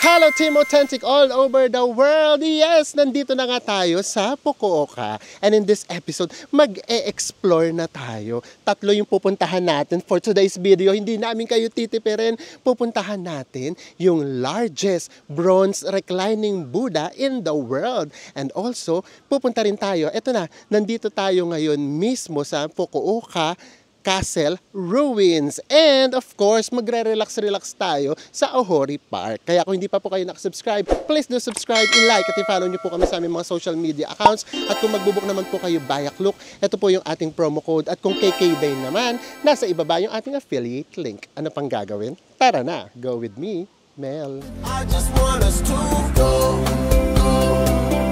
Hello Team Authentic all over the world! Yes, nandito na nga tayo sa Fukuoka. And in this episode, mag-e-explore na tayo. Tatlo yung pupuntahan natin for today's video. Hindi namin kayo titipirin. Pupuntahan natin yung largest bronze reclining Buddha in the world. And also, pupunta rin tayo. Eto na, nandito tayo ngayon mismo sa Fukuoka Castle Ruins. And of course, magre-relax tayo sa Ohori Park. Kaya kung hindi pa po kayo nakasubscribe, please do subscribe, i-like at i-follow nyo po kami sa aming mga social media accounts. At kung magbubuk naman po kayo via Klook, ito po yung ating promo code. At kung KKday naman, nasa ibaba yung ating affiliate link. Ano pang gagawin? Tara na, go with me, Mel. I just want us to go.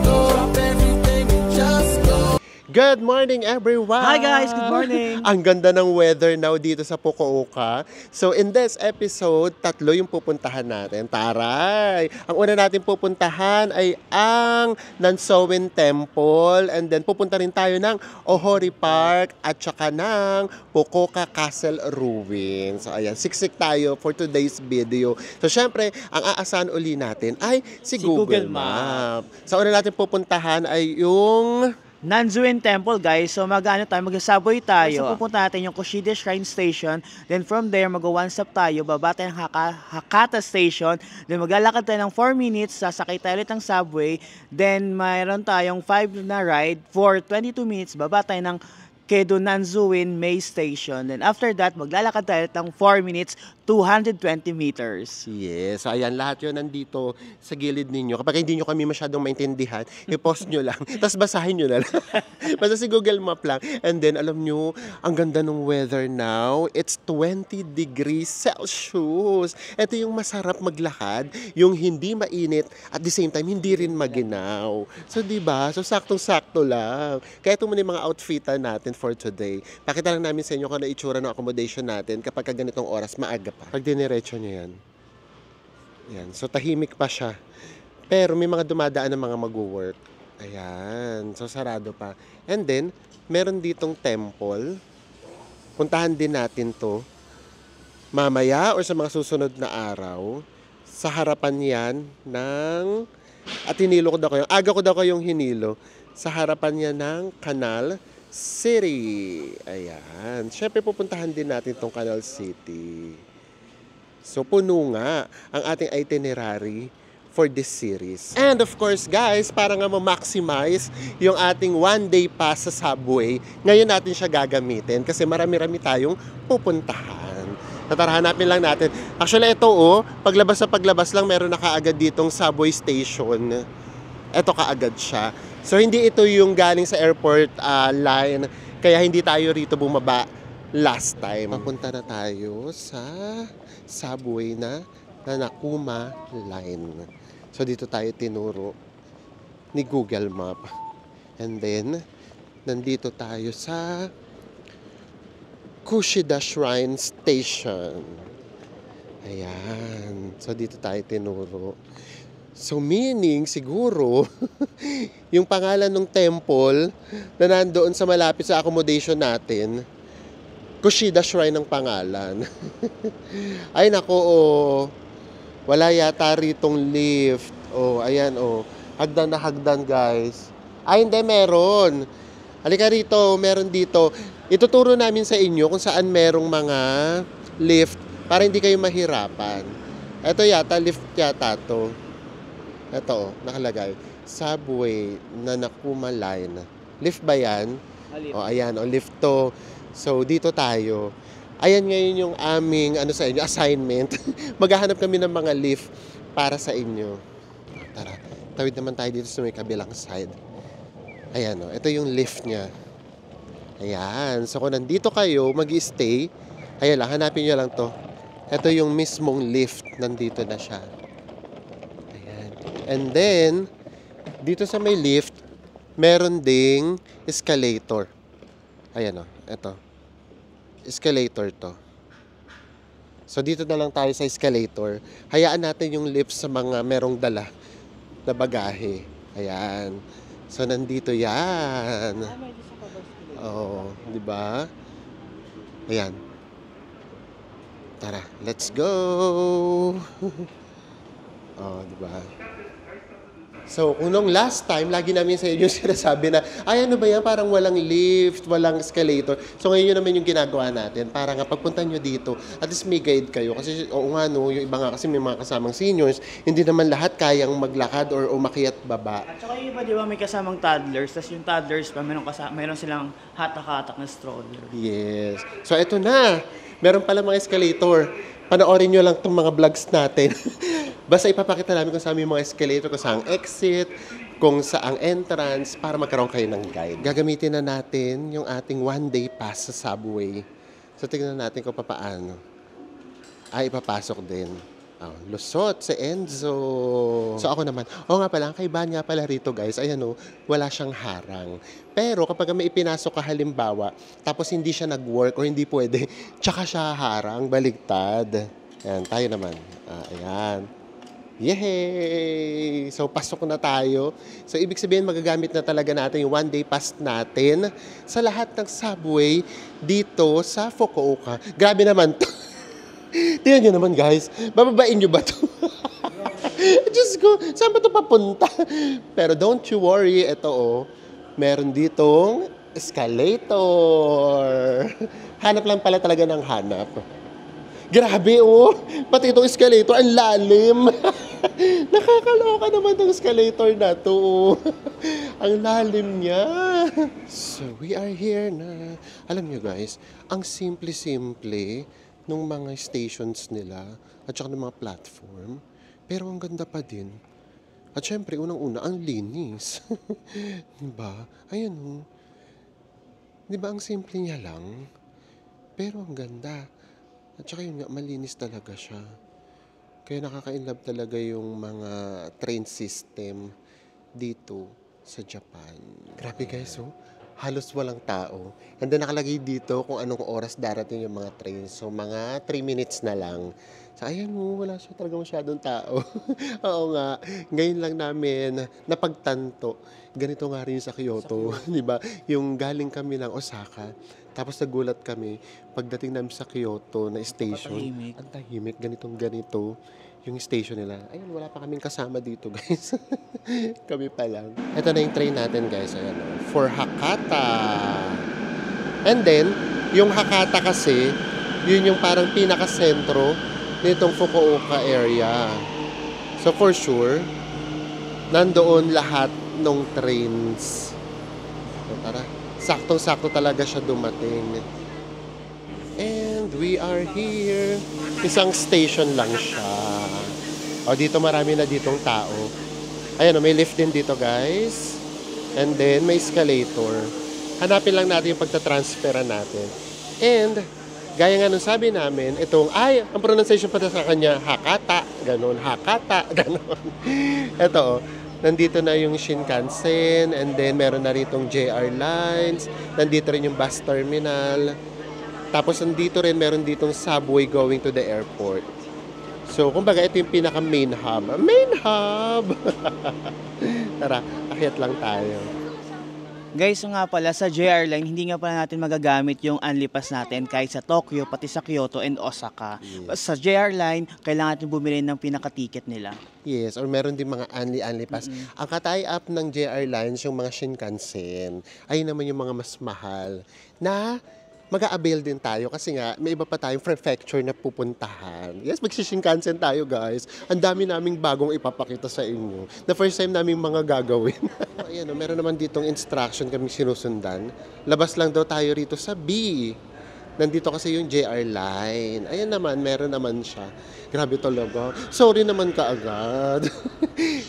Drop everything and just go. Good morning, everyone! Hi guys! Good morning! Ang ganda ng weather now dito sa Fukuoka. So in this episode, tatlo yung pupuntahan natin. Taray! Ang una natin pupuntahan ay ang Nansouin Temple. And then pupunta rin tayo ng Ohori Park at saka ng Fukuoka Castle Ruins. So ayan, siksik tayo for today's video. So syempre, ang aasahan uli natin ay si Google Map. Sa una natin pupuntahan ay yung Nansouin Temple guys, so mag-subway tayo. So pupunta natin yung Kushida Shrine Station, then from there mag-one stop tayo, baba tayo ng Hakata Station, then maglalakad tayo ng 4 minutes, sasakay tayo ulit ng subway, then mayroon tayong 5 na ride for 22 minutes, baba tayo ng Kedo Nansouin May Station. Then after that, maglalakad tayo ng 4 minutes, 220 meters. Yes, so ayan, lahat yun nandito sa gilid ninyo. Kapag hindi nyo kami masyadong maintindihan, i-post nyo lang. Tapos basahin nyo na lang. Basta si Google Map lang. And then, alam nyo, ang ganda ng weather now. It's 20 degrees Celsius. Ito yung masarap maglakad, yung hindi mainit, at the same time, hindi rin maginaw. So, diba? So, saktong-sakto lang. Kaya ito muna yung mga outfitan natin for today. Pakita lang namin sa inyo kung ano itsura ng accommodation natin kapag ganitong oras, maaga pa. Pag diniretso nyo yan. Yan. So, tahimik pa siya. Pero may mga dumadaan ng mga mag-work. Ayan. So, sarado pa. And then, meron ditong temple. Puntahan din natin to mamaya or sa mga susunod na araw. Sa harapan yan ng... At hinilo ko daw kayo. Aga ko daw kayong hinilo. Sa harapan yan ng Canal City. Ayan. Siyempre, pupuntahan din natin tong Canal City. So, puno nga ang ating itinerary for this series. And of course, guys, para nga ma-maximize yung ating one-day pass sa subway, ngayon natin siya gagamitin kasi marami-rami tayong pupuntahan. Hanapin lang natin. Actually, ito paglabas lang, meron na kaagad ditong subway station. Ito kaagad siya. So, hindi ito yung galing sa airport line, kaya hindi tayo rito bumaba last time. Papunta na tayo sa subway na Nakuma Line. So, dito tayo tinuro ni Google Map. And then, nandito tayo sa Kushida Shrine Station. Ayan. So, dito tayo tinuro. So, meaning, siguro, yung pangalan ng temple na nandoon sa malapit sa accommodation natin, Kushida Shrine ng pangalan. Ay, nako, wala yata ritong lift. Ayan, hagdan na hagdan, guys. Ay, hindi, meron. Halika rito, meron dito. Ituturo namin sa inyo kung saan merong mga lift para hindi kayo mahirapan. Ito yata, lift yata to. Ito, nakalagay. Subway na Nakuma Line. Lift ba yan? Ayan, lift to. So, dito tayo. Ayan ngayon yung aming, sa inyo, assignment. Maghahanap kami ng mga lift para sa inyo. Tara, tawid naman tayo dito sa may kabilang side. Ayan, ito yung lift niya. Ayan. So, kung nandito kayo, mag-stay, ayan lang, hanapin nyo lang to. Ito yung mismong lift. Nandito na siya. Ayan. And then, dito sa may lift, meron ding escalator. Ayan, ito. Escalator to. So, dito na lang tayo sa escalator. Hayaan natin yung lift sa mga merong dala na bagahe. Ayan. So, nandito yan. Di ba? Ayan. Tara, let's go! Oh, di ba? So, kung nung last time, lagi namin sa inyo sinasabi na, ay ano ba yan, parang walang lift, walang escalator. So, ngayon yun naman yung ginagawa natin. Para nga pagpunta nyo dito, at least may guide kayo. Kasi, oo nga no, yung iba nga kasi may mga kasamang seniors, hindi naman lahat kayang maglakad or umakyat baba. At saka yung iba, di ba, may kasamang toddlers, tapos yung toddlers pa, meron silang hatak-hatak na stroller. Yes. So, eto na. Meron pala mga escalator. Panoorin nyo lang itong mga vlogs natin. Basta ipapakita namin kung saan yung mga escalator, kung saan exit, kung saan entrance, para magkaroon kayo ng guide. Gagamitin na natin yung ating one-day pass sa subway. So, tignan natin kung paano. Ay, ipapasok din. Oh, lusot si Enzo. So ako naman, nga pala, ang kaibahan nga pala rito guys, ayan o, wala siyang harang. Pero kapag may ipinasok ka halimbawa, tapos hindi siya nag-work or hindi pwede, tsaka siya harang, baligtad. Ayan, tayo naman. Ayan. Yehey! So, pasok na tayo. So, ibig sabihin, magagamit na talaga natin yung one-day pass natin sa lahat ng subway dito sa Fukuoka. Grabe naman to. Tingnan nyo naman guys, bababain nyo ba ito? Diyos ko, saan ba ito papunta? Pero don't you worry, ito meron ditong escalator. Hanap lang pala talaga ng hanap. Grabe pati itong escalator, ang lalim. Nakakaloka naman itong escalator na to. Ang lalim niya. So we are here na. Alam nyo guys, ang simple-simple nung mga stations nila at saka ng mga platform. Pero ang ganda pa din. At syempre, unang-una, ang linis. Diba? Ayun Diba, ang simple niya lang. Pero ang ganda. At saka yun nga, malinis talaga siya. Kaya nakaka-inlove talaga yung mga train system dito sa Japan. Grabe guys, halos walang tao. And then nakalagay dito kung anong oras darating yung mga train. So, mga 3 minutes na lang. So, ayan wala siya talaga masyadong tao. Oo nga. Ngayon lang namin napagtanto. Ganito nga rin sa Kyoto. Di ba? Yung galing kami ng Osaka. Tapos nagulat kami. Pagdating namin sa Kyoto na station. Ang tahimik. Ganito yung station nila. Ayun, wala pa kaming kasama dito, guys. Kami pa lang. Ito na yung train natin, guys. Ayan, for Hakata. And then, yung Hakata kasi, yun yung parang pinaka-sentro nitong Fukuoka area. So, for sure, nandoon lahat ng trains. So, tara. Saktong-sakto talaga siya dumating. And we are here. Isang station lang siya. Dito marami na ditong tao. Ayan may lift din dito guys. And then may escalator. Hanapin lang natin yung pagtatransferan natin. And gaya nga nung sabi namin, ang pronunciation pa sa kanya, Hakata, ganon, Hakata, ganon. Ito nandito na yung Shinkansen, and then meron na ritong JR lines, nandito rin yung bus terminal. Tapos nandito rin, meron ditong subway going to the airport. So, kumbaga, ito yung pinaka-main hub. Main hub! Tara, akyat lang tayo. Guys, nga pala, sa JR Line, hindi nga pala natin magagamit yung Only Pass natin kahit sa Tokyo, pati sa Kyoto and Osaka. Yes. Sa JR Line, kailangan natin bumili ng pinaka-ticket nila. Yes, or meron din mga Only Pass. Ang ka-tie-up ng JR Lines, yung mga Shinkansen, ay naman yung mga mas mahal na mag-a-avail din tayo kasi nga may iba pa tayong prefecture na pupuntahan. Yes, magsishinkansen tayo guys. Ang dami naming bagong ipapakita sa inyo. The first time naming mga gagawin. Ayan meron naman ditong instruction kami sinusundan. Labas lang daw tayo rito sa B. Nandito kasi yung JR line. Ayan naman, meron naman siya. Grabe talaga. Sorry naman kaagad.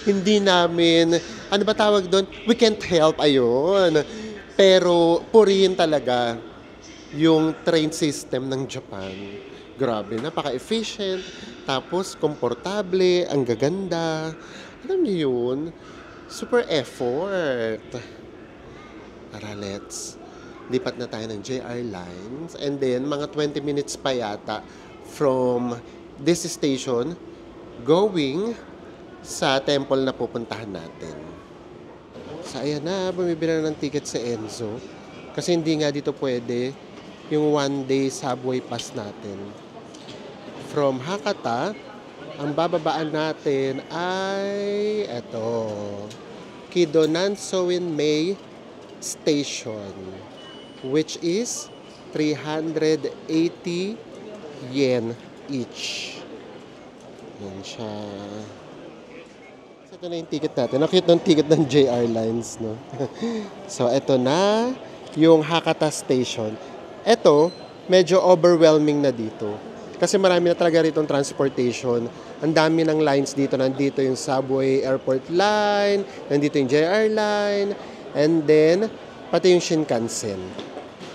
Hindi namin, ano ba tawag doon? We can't help, ayun. Pero purihin talaga yung train system ng Japan. Grabe, napaka-efficient, tapos komportable, ang gaganda. Alam niyo yun? Super effort. Tara, let's lipat na tayo ng JR lines. And then, mga 20 minutes pa yata from this station going sa temple na pupuntahan natin. So, ayan na, bumibili na ng ticket si Enzo. Kasi hindi nga dito pwede yung one-day subway pass natin. From Hakata Ang bababaan natin ay eto, Kidonan Sowin May Station, which is 380 yen each. Yan siya. So, ito na yung ticket natin. Ang cute ng ticket ng JR Lines, no? So, ito na yung Hakata Station. Ito, medyo overwhelming na dito. Kasi marami na talaga rito transportation. Ang dami ng lines dito. Nandito yung Subway Airport Line, nandito yung JR Line, and then, pati yung Shinkansen.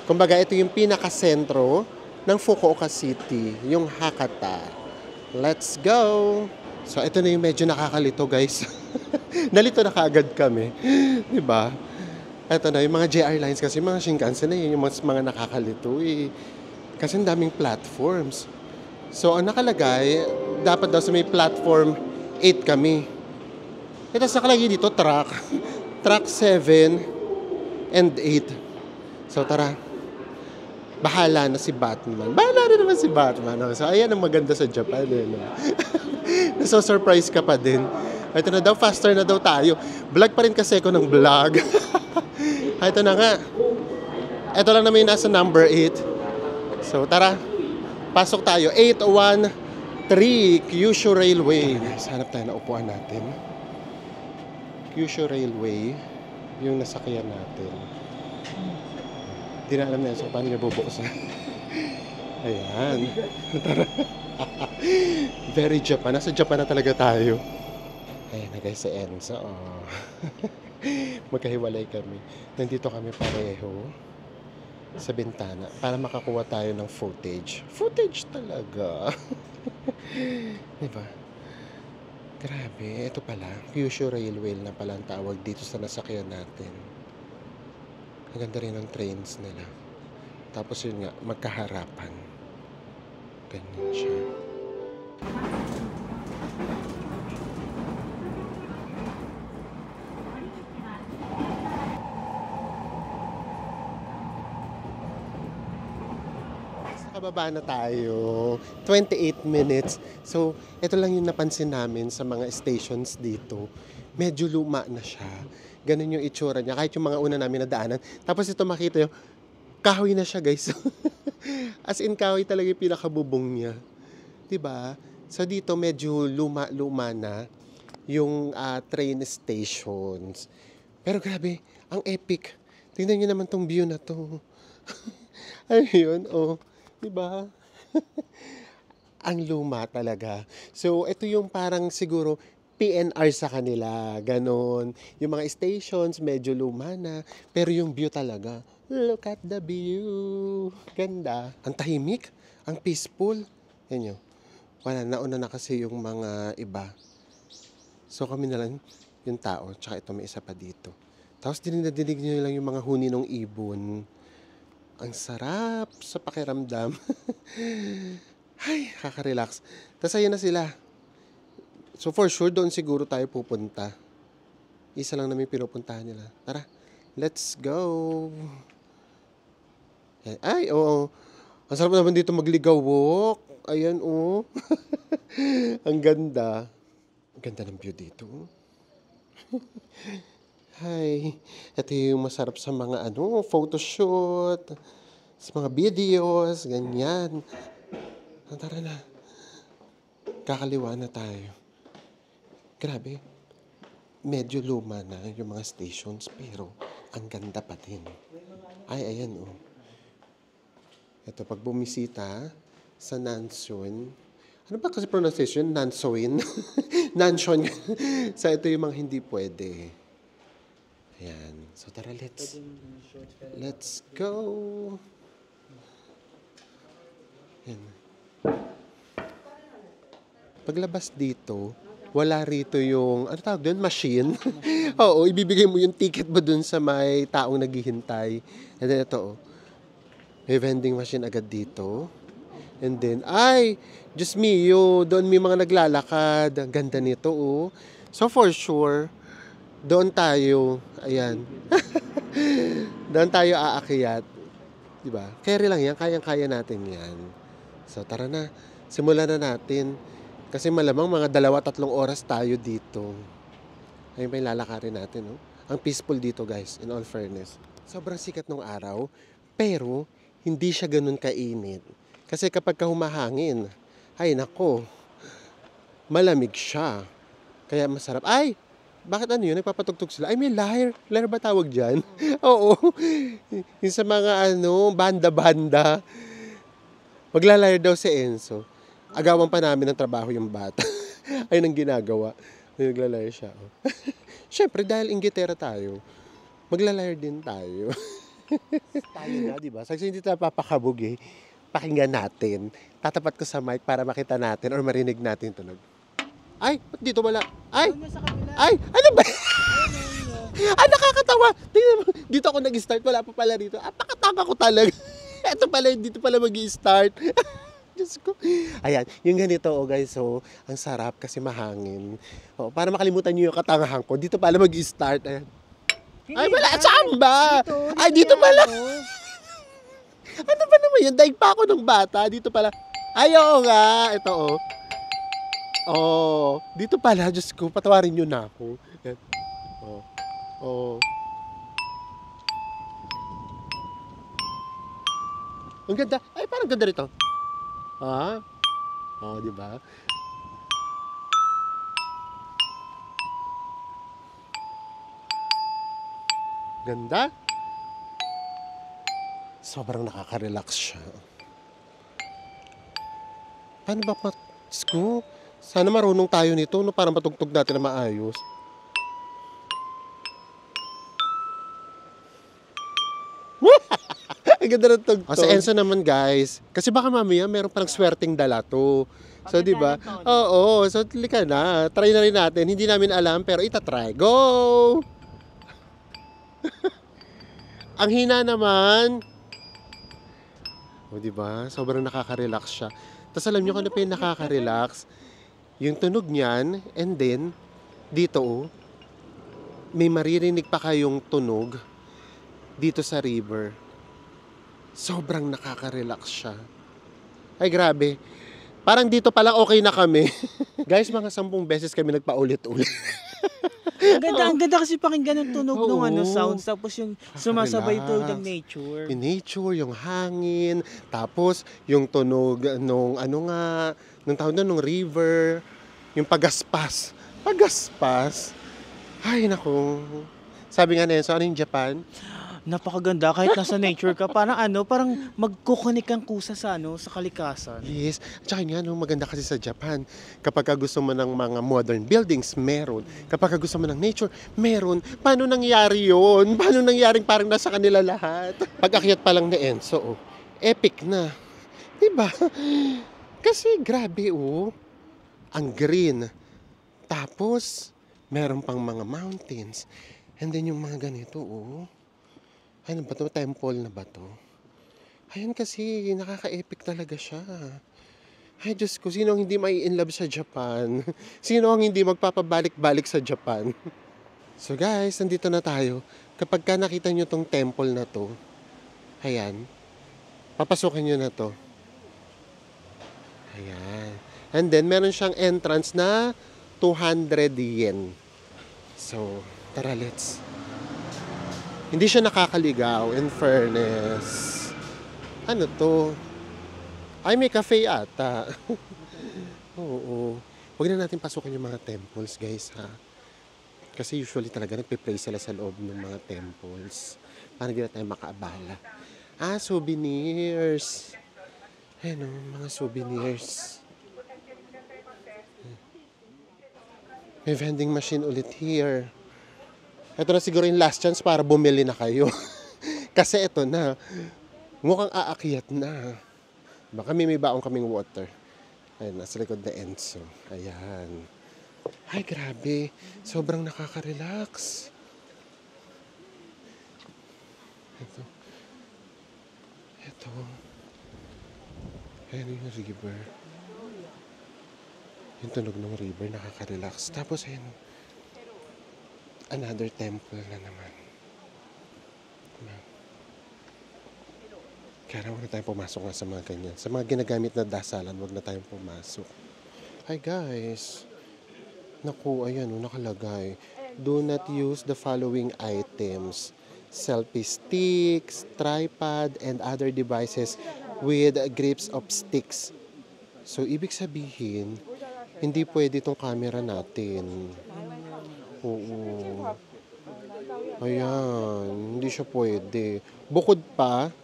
Kumbaga, ito yung pinakasentro ng Fukuoka City, yung Hakata. Let's go! So, ito na yung medyo nakakalito, guys. Nalito na kaagad kami. Diba? Ito na, yung mga JR lines kasi, mga Shinkansen na yun, yung mga nakakalito eh. Kasi ang daming platforms. So, ang nakalagay, dapat daw sa may platform 8 kami. Ito nakalagay dito, track. Track 7 and 8. So, tara. Bahala na si Batman. Bahala na naman si Batman. So, ayan ang maganda sa Japan. Eh, no? Naso-surprise ka pa din. Ito na daw, faster na daw tayo. Vlog pa rin kasi ako ng vlog. Ito na nga. Ito lang naman yung nasa number 8. So, tara. Pasok tayo. 813 Kyushu Railway. Hanap tayo na upuan natin. Kyushu Railway. Yung nasakyan natin. Hindi na alam na yun. So, paano niya bubuksan? Ayan. Tara. Very Japan. Nasa Japan na talaga tayo. Ayan na guys, sa Enzo. Oh. Magkahiwalay kami. Nandito kami pareho sa bintana para makakuha tayo ng footage. Footage talaga. Diba? Grabe. Ito pala. Kyushu Railway na pala ang tawag dito sa nasakyan natin. Ang ganda rin ng trains nila. Tapos yun nga, magkaharapan. Ganyan siya. Nakababa na tayo. 28 minutes. So, ito lang yung napansin namin sa mga stations dito. Medyo luma na siya. Ganun yung itsura niya. Kahit yung mga una namin na daanan. Tapos ito makita yung kahoy na siya, guys. As in, kahoy talaga yung pinakabubong niya. Diba? So, dito medyo luma-luma na yung train stations. Pero grabe, ang epic. Tingnan nyo naman tong view na to. Ayun, oh. Diba? Ang luma talaga. So, ito yung parang siguro PNR sa kanila. Ganon. Yung mga stations, medyo luma na. Pero yung view talaga, look at the view. Ganda. Ang tahimik. Ang peaceful. Yan yun. Wala, nauna na kasi yung mga iba. So, kami na lang yung tao. Tsaka ito, may isa pa dito. Tapos, dinig nyo lang yung mga huni ng ibon. Ang sarap sa pakiramdam. Ay, kaka-relax. Tapos ayan na sila. So for sure, doon siguro tayo pupunta. Isa lang namin pinupuntahan nila. Tara, let's go. Ay, oo. Ang sarap naman dito magligaw walk. Ayan, oo. Ang ganda. Ang ganda ng view dito. Hi. Ito yung masarap sa mga photoshoot, sa mga videos, ganyan. Tara na. Kakaliwa na tayo. Grabe. Medyo luma na yung mga stations, pero ang ganda pa din. Ay, ayan oh. Ito, pag bumisita sa Nanshun, ano ba kasi pronunciation? Nanshun? Nanshun. So, ito yung mga hindi pwede. Ayan. So, tara, let's go. Ayan. Paglabas dito, wala rito yung, ano tawag doon? Machine. Oo, ibibigay mo yung ticket mo dun sa may taong naghihintay. And then, ito, oh. May vending machine agad dito. And then, ay, just me, doon may mga naglalakad. Ang ganda nito, oh. So, for sure, doon tayo, ayan. Doon tayo aakyat. Diba? Carry lang yan, kayang-kaya natin yan. So, tara na. Simulan na natin. Kasi malamang mga 2-3 oras tayo dito. Ayun pa yung lalakarin natin, no? Ang peaceful dito, guys, in all fairness. Sobrang sikat ng araw, pero hindi siya ganun kainit. Kasi kapag humahangin, ay nako, malamig siya. Kaya masarap. Ay! Bakit ano yun? Nagpapatugtog sila. Ay, may lyre. Lyre ba tawag dyan? Oo. Yung sa mga banda-banda. Magla-lyre daw si Enzo. Agawan pa namin ng trabaho yung bata. Ayun ang ginagawa. Nagla-lyre siya. Oh. Siyempre, dahil inggitera tayo, magla-lyre din tayo. Tayo na, di ba? Kasi hindi tayo papakabog eh. Pakinggan natin. Tatapat ko sa mic para makita natin or marinig natin tunog. Ay, ba't dito wala? Ay! Ay! Ano ba? Ay, nakakatawa! Tingnan mo, dito ako nag-start. Wala pa pala rito. Pakatama ko talaga. Ito pala, dito pala mag-i-start. Diyos ko. Ayan, yung ganito, oh guys, so, ang sarap kasi mahangin. Oh, para makalimutan nyo yung katangahan ko, dito pala mag-i-start. Ayan. Ay, wala! Saan ba? Ay, dito pala! Ano ba naman yun? Daig pa ako ng bata. Dito pala. Ay, oo nga. Ito, oh. Oh, dito pala, Diyos ko, patawarin nyo na ako. Oh, oh. Ang ganda. Ay, parang ganda rito. Ah? Oh, di ba? Ganda. Sobrang nakaka-relax siya. Paano ba Diyos ko? Sana marunong tayo nito, no? Para matugtog natin na maayos. Ang ganda ng tugtog. Sa Enzo naman, guys. Kasi baka mamaya meron parang swerteng dala to. So, di ba? Oo. So, lika na. Try na rin natin. Hindi namin alam, pero itatry. Go! Ang hina naman. O, di ba? Sobrang nakaka-relax siya. Tapos alam niyo kung ano pa yung nakaka-relax? Yung tunog niyan, and then, dito, may maririnig pa kayong tunog dito sa river. Sobrang nakaka-relax siya. Ay, grabe. Parang dito palang okay na kami. Guys, mga 10 beses kami nagpaulit-ulit. Ang ganda kasi pakinggan ng tunog ng sounds, tapos yung sumasabay to ng nature. Yung nature, yung hangin, tapos yung tunog nung nung tawag nung river, yung pagaspas. Pagaspas. Ay, naku. Sabi nga Nenso, ano yung Japan? Napakaganda kahit nasa nature ka, parang magkukunik kang kusa sa sa kalikasan. Yes. At saka nga, maganda kasi sa Japan. Kapag gusto mo ng mga modern buildings, meron. Kapag gusto mo ng nature, meron. Paano nangyari yun? Paano nangyaring parang nasa kanila lahat? Pag-akyat pa lang ni Enzo, epic na. Diba? Kasi grabe, ang green. Tapos, meron pang mga mountains. And then yung mga ganito, ano ba to? Temple na ba to? Ayun kasi, nakaka-epic talaga siya. Ay, Diyos ko, sino ang hindi mai-inlove sa Japan? Sino ang hindi magpapabalik-balik sa Japan? So guys, nandito na tayo. Kapag ka nakita nyo tong temple na to, ayan, papasukin nyo na to. Ayan. And then, meron siyang entrance na 200 yen. So, tara, let's. Hindi siya nakakaligaw, in fairness. Ano to? Ay, may cafe ata. Oo. Huwag na natin pasukin yung mga temples, guys, ha? Kasi usually talaga nagpe-pray sila sa loob ng mga temples. Para hindi na tayo makaabala. Souvenirs. Ayan mga souvenirs. May vending machine ulit here. Ito na siguro yung last chance para bumili na kayo. Kasi ito na. Mukhang aakyat na. Baka may baong kaming water. Ayan, nasa likod na Enzo. Ayan. Ay, grabe. Sobrang nakaka-relax. Ito. Ayan yung river. Yung tunog ng river, nakaka-relax. Tapos, ayan, another temple na naman. Kaya huwag na tayong pumasok nga sa mga ganyan. Sa mga ginagamit na dasalan, huwag na tayong pumasok. Hi guys. Naku, ayan o, nakalagay. Do not use the following items. Selfie sticks, tripod, and other devices with grips of sticks. So, ibig sabihin, hindi pwede itong camera natin. Oo. Ayan, hindi siya pwede. Bukod pa,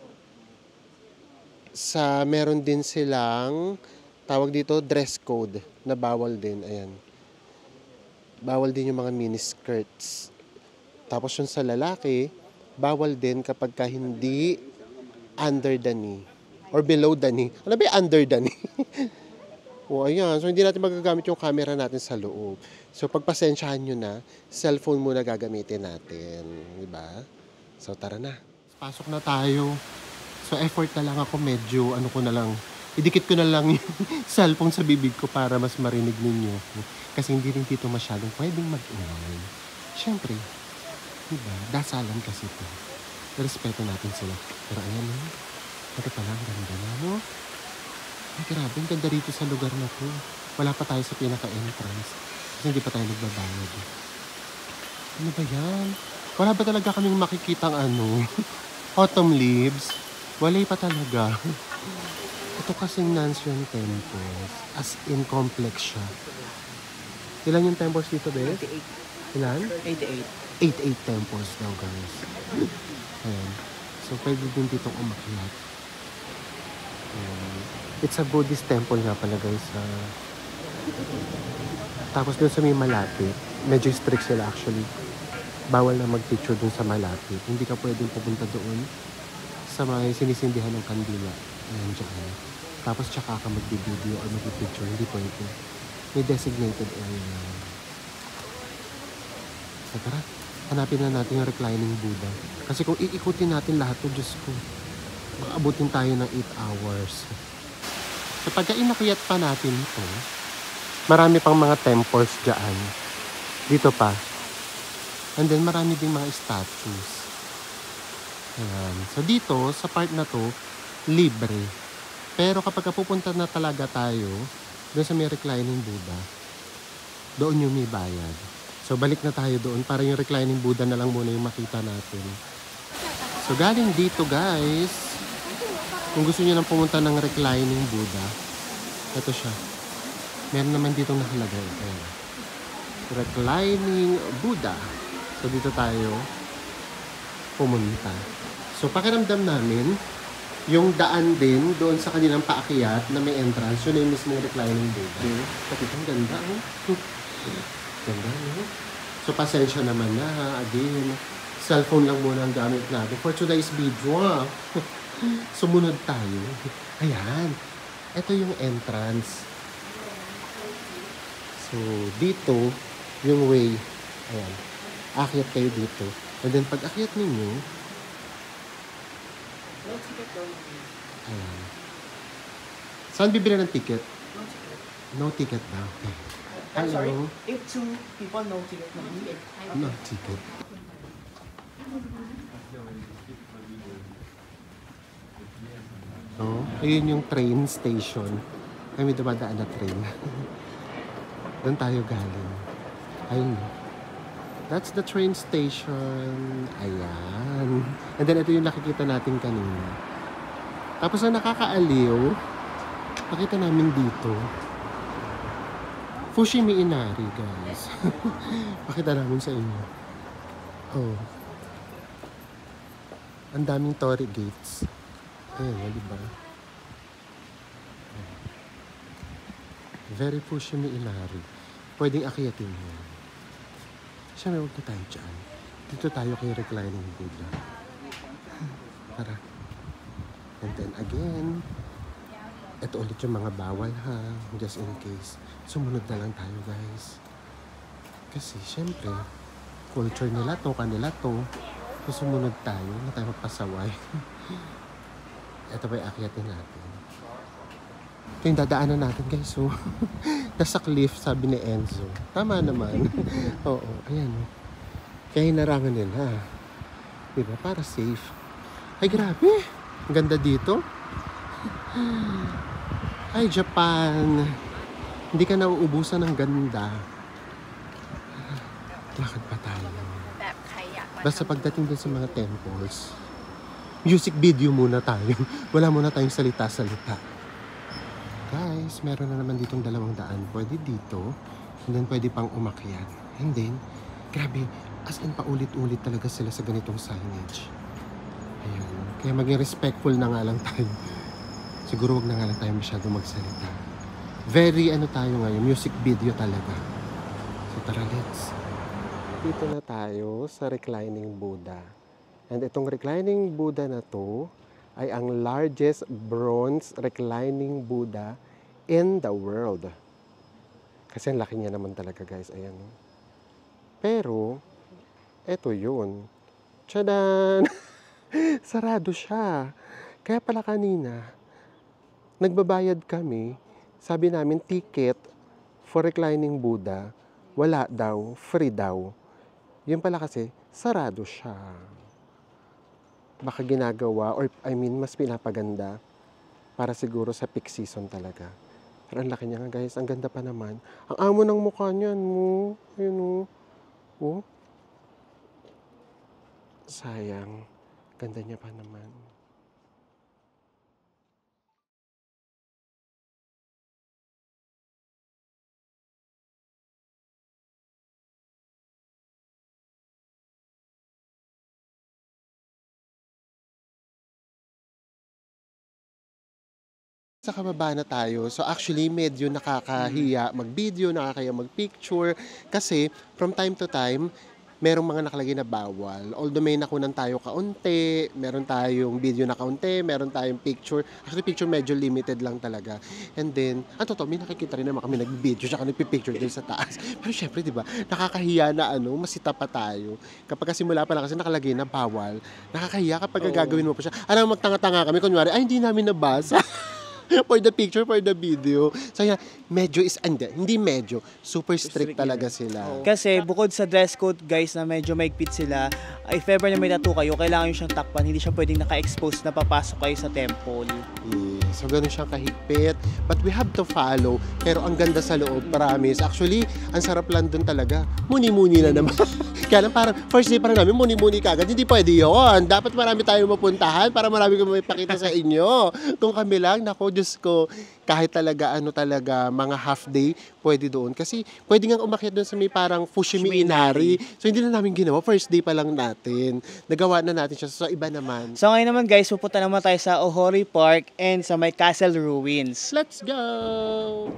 meron din silang, tawag dito, dress code na bawal din. Ayan. Bawal din yung mga mini skirts. Tapos yung sa lalaki, bawal din kapag hindi under the knee or below the knee. Ano ba yung under the knee? O ayan, so hindi natin magagamit yung camera natin sa loob. So pagpasensyahan nyo na, cellphone muna gagamitin natin. Diba? So tara na. Pasok na tayo. So effort na lang ako, medyo ano ko na lang, idikit ko na lang yung cellphone sa bibig ko para mas marinig ninyo. Kasi hindi rin dito masyadong pwedeng mag-ingay. Siyempre, diba? Dasalan kasi ito. Respeto natin sila. Pero ayan no, ito pala ang ganda na no. Ay grabe, ang ganda rito sa lugar na to. Wala pa tayo sa pinaka-entrance. Kasi hindi pa tayo nagbabayad. Ano ba yan? Wala ba talaga kaming makikitang autumn leaves? Wala pa talaga. Ito kasing Nanshan Temples. As in complex siya. Ilan yung temples dito, Beth? 88. Ilan? 88. 88 temples daw, guys. Ayan. So, pwede din ditong umakyat. It's a Buddhist temple nga pala, guys. Tapos dun sa may malapit, medyo strict sila actually. Bawal na mag-picture dun sa malapit. Hindi ka pwedeng pupunta doon sa may sinisindihan ng kandila. Ayan dyan. Tapos tsaka ka mag-video or mag-picture. Hindi pwede. May designated area. So tara, hanapin na natin yung reclining Buddha. Kasi kung iikutin natin lahat to, Diyos ko, makaabutin tayo ng 8 hours. So pagka inakyat pa natin ito, marami pang mga temples dyan. Dito pa. And then marami ding mga statues. Ayan. So dito, sa part na to, libre. Pero kapag pupunta na talaga tayo, doon sa may reclining Buddha, doon yung may bayad. So balik na tayo doon para yung reclining Buddha na lang muna yung makita natin. So galing dito guys, kung gusto niyo nang pumunta ng reclining Buddha, ito siya. Meron naman ditong nakalagay. Ayan. Reclining Buddha. So dito tayo pumunta. So pakiramdam namin, yung daan din doon sa kanilang paakyat na may entrance, yun yung mismong reclining Buddha. Pati ang ganda, oh. Ganda, no? So pasensya naman na, ha. Again, cellphone lang muna ang gamit natin for today's video. Sumunod tayo. Ayan. Ito yung entrance. So, dito, yung way. Ayan. Akyat kayo dito. And then, pag akyat ninyo, ayan. Saan bibili ng ticket? No ticket daw. Okay. I'm sorry. Hello. If two people no ticket na No ticket. So, ayun yung train station. Ay, may dumadaan na train. Doon tayo galing. Ayun. That's the train station. Ayan. And then, ito yung nakikita natin kanina. Tapos, ang nakakaaliw, nakita namin dito, Fushimi Inari, guys. Pakita namin sa inyo. Oh. Ang daming torii gates. Ayan, diba? Very Fushimi Inari. Pwedeng akyatin mo. Siyempre, huwag na tayo dyan. Dito tayo kay reclining Buddha. Tara. And then again, ito ulit yung mga bawal ha. Just in case. Sumunod na lang tayo guys. Kasi syempre, culture nila to, kanila to. So sumunod tayo, na tayo magpasaway. Ito ba yung akyatin natin? Ito yung dadaanan natin guys. So, nasa cliff, sabi ni Enzo. Tama naman. Oo, ayan. Kaya hinarangan nila. Diba? Para safe. Ay, grabe. Ang ganda dito. Ay, Japan. Hindi ka nauubusan ng ganda. Lakad pa tayo. แบบใครอยากมา Basta pagdating dun sa mga temples, music video muna tayo. Wala muna tayong salita-salita. Guys, meron na naman ditong 2 daan. Pwede dito, and then pwede pang umakyat. And then, grabe, as in paulit-ulit talaga sila sa ganitong signage. Ayun. Kaya maging respectful na nga lang tayo. Siguro wag na nga lang tayo masyadong magsalita. Very tayo ngayon, music video talaga. So tara, let's. Dito na tayo sa reclining Buddha. And itong reclining Buddha na to ay ang largest bronze reclining Buddha in the world. Kasi ang laki niya naman talaga, guys. Ayan. Pero, eto yun. Tchadan! Sarado siya. Kaya pala kanina, nagbabayad kami. Sabi namin, ticket for reclining Buddha, wala daw, free daw. Yun pala kasi, sarado siya. Baka ginagawa, or mas pinapaganda para siguro sa peak season talaga. Pero ang laki niya nga, guys. Ang ganda pa naman. Ang amo ng mukha niyan mo. Ayun o. Oh. Sayang. Ganda niya pa naman. Sa kababa na tayo. So actually, medyo nakakahiya mag-video, nakakaya mag-picture. Kasi from time to time, merong mga nakalagay na bawal. Although may nakunan tayo kaunti, meron tayong video na kaunti, meron tayong picture. Actually, picture medyo limited lang talaga. And then, totoo, may nakikita rin naman kami nag-video, saka nagpipicture din sa taas. Pero syempre, di ba, nakakahiya na masita pa tayo. Kapag simula pa lang kasi nakalagay na bawal, nakakahiya kapag gagawin mo pa siya. Alam, magtanga-tanga kami, kunwari, ay, hindi namin nabasa. For the picture, for the video. So yan, medyo hindi medyo, super strict talaga sila. Kasi bukod sa dress code guys na medyo maigpit sila, if ever na may tattoo kayo, kailangan nyo siyang takpan. Hindi siya pwedeng naka-expose na papasok kayo sa temple. So ganun siyang kahigpit. But we have to follow. Pero ang ganda sa loob, promise. Actually, ang sarap lang dun talaga. Muni-muni na naman. Kaya lang parang first day pa namin, muni-muni kagad. Hindi pwede yun. Dapat marami tayong mapuntahan para marami kami maipakita sa inyo. Kung kami lang, nako, Diyos ko, kahit talaga, mga half day, pwede doon. Kasi pwede nga umakyat doon sa may parang Fushimi Inari. So hindi na namin ginawa. First day pa lang natin. Nagawa na natin siya. So iba naman. So ngayon naman guys, pupunta naman tayo sa Ohori Park and sa may Castle Ruins. Let's go!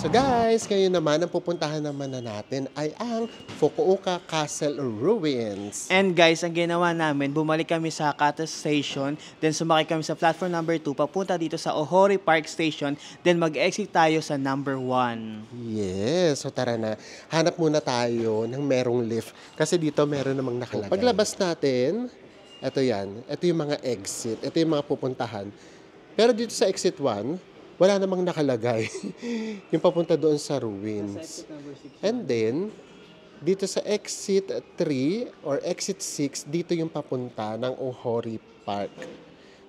So guys, ngayon naman, ang pupuntahan naman na natin ay ang Fukuoka Castle Ruins. And guys, ang ginawa namin, bumalik kami sa Hakata Station, then sumakay kami sa platform number 2, papunta dito sa Ohori Park Station, then mag-exit tayo sa number 1. Yes, so tara na. Hanap muna tayo ng merong lift. Kasi dito meron namang nakalagay. Paglabas natin, ito yan. Ito yung mga exit. Ito yung mga pupuntahan. Pero dito sa exit 1, wala namang nakalagay. Yung papunta doon sa ruins. And then, dito sa exit 3 or exit 6, dito yung papunta ng Ohori Park.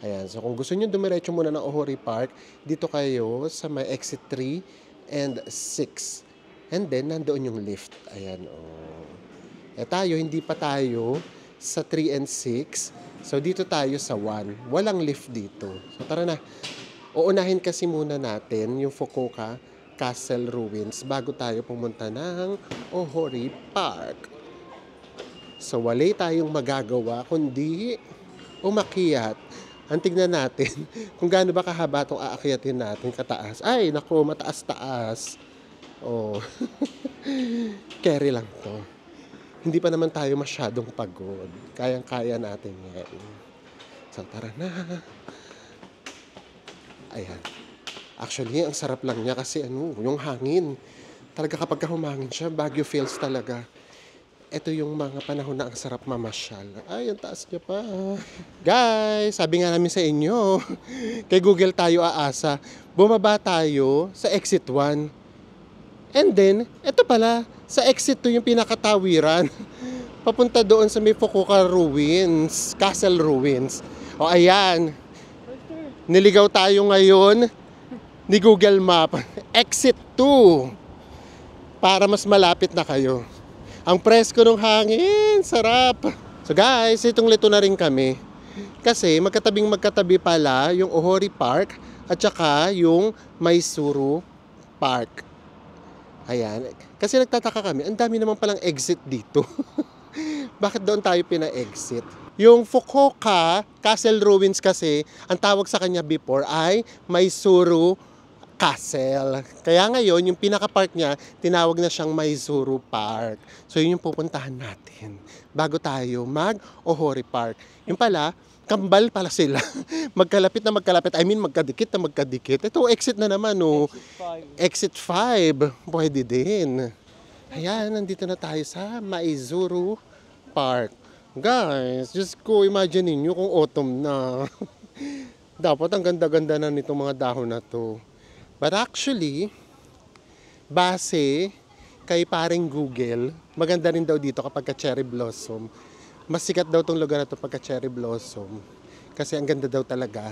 Ayan. So, kung gusto nyo dumiretso muna ng Ohori Park, dito kayo sa may exit 3 and 6. And then, nandoon yung lift. Ayan. Oh. Tayo, hindi pa tayo sa 3 and 6. So, dito tayo sa 1. Walang lift dito. So, tara na. Uunahin kasi muna natin yung Fukuoka Castle Ruins bago tayo pumunta ng Ohori Park. So wala tayong magagawa kundi umakyat. Ang tignan natin kung gaano ba kahaba itong aakyatin natin kataas. Ay, naku, mataas-taas. Oh. Carry lang to. Hindi pa naman tayo masyadong pagod. Kayang-kaya natin yan. So tara na. Ayan. Actually, ang sarap lang niya kasi yung hangin. Talaga kapag humangin siya, Baguio feels talaga. Ito yung mga panahon na ang sarap mamasyal. Ay, ang taas niya pa. Guys, sabi nga namin sa inyo, kay Google tayo aasa. Bumaba tayo sa exit 1. And then, eto pala, sa exit 2 yung pinakatawiran. Papunta doon sa may Fukuoka Ruins, Castle Ruins. O ayan, niligaw tayo ngayon ni Google Map. Exit 2. Para mas malapit na kayo. Ang presko ng hangin, sarap. So guys, itong lito na rin kami. Kasi magkatabi pala yung Ohori Park at saka yung Maizuru Park. Ayan. Kasi nagtataka kami, ang dami naman palang exit dito. Bakit doon tayo pina-exit? Yung Fukuoka Castle Ruins kasi, ang tawag sa kanya before ay Maizuru Castle. Kaya ngayon, yung pinaka-park niya, tinawag na siyang Maizuru Park. So yun yung pupuntahan natin bago tayo mag-Ohori Park. Yung pala, kambal pala sila. Magkalapit na magkalapit. I mean, magkadikit na magkadikit. Ito, exit na naman, oh. Exit 5. Pwede din. Ayan, nandito na tayo sa Maizuru Park. Guys, just ko, imagine niyo kung autumn na. Dapat ang ganda-ganda na nitong mga dahon na to. But actually, base kay paring Google, maganda rin daw dito kapag cherry blossom. Mas sikat daw tong lugar na to pagka cherry blossom. Kasi ang ganda daw talaga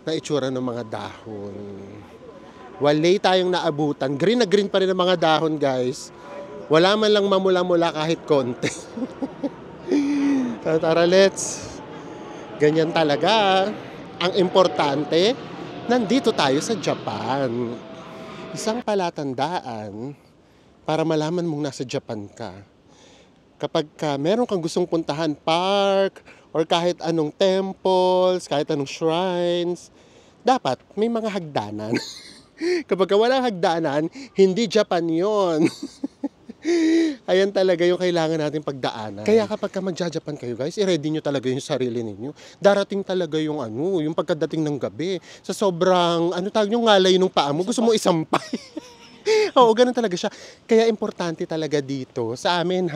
na itsura ng mga dahon. Walay tayong naabutan. Green na green pa rin ang mga dahon, guys. Wala man lang mamula-mula kahit konti. Tara, let's. Ganyan talaga. Ang importante, nandito tayo sa Japan. Isang palatandaan para malaman mong nasa Japan ka. Kapag meron kang gustong puntahan, park, or kahit anong temples, kahit anong shrines, dapat may mga hagdanan. Kapag walang hagdanan, hindi Japan yon. Ayan talaga yung kailangan natin pagdaanan. Kaya kapag magja-Japan kayo, guys, i-ready nyo talaga yung sarili ninyo. Darating talaga yung yung pagkadating ng gabi. Sa sobrang, yung ngalay ng paa mo, gusto mo isampay. Oo, ganun talaga siya. Kaya importante talaga dito, sa amin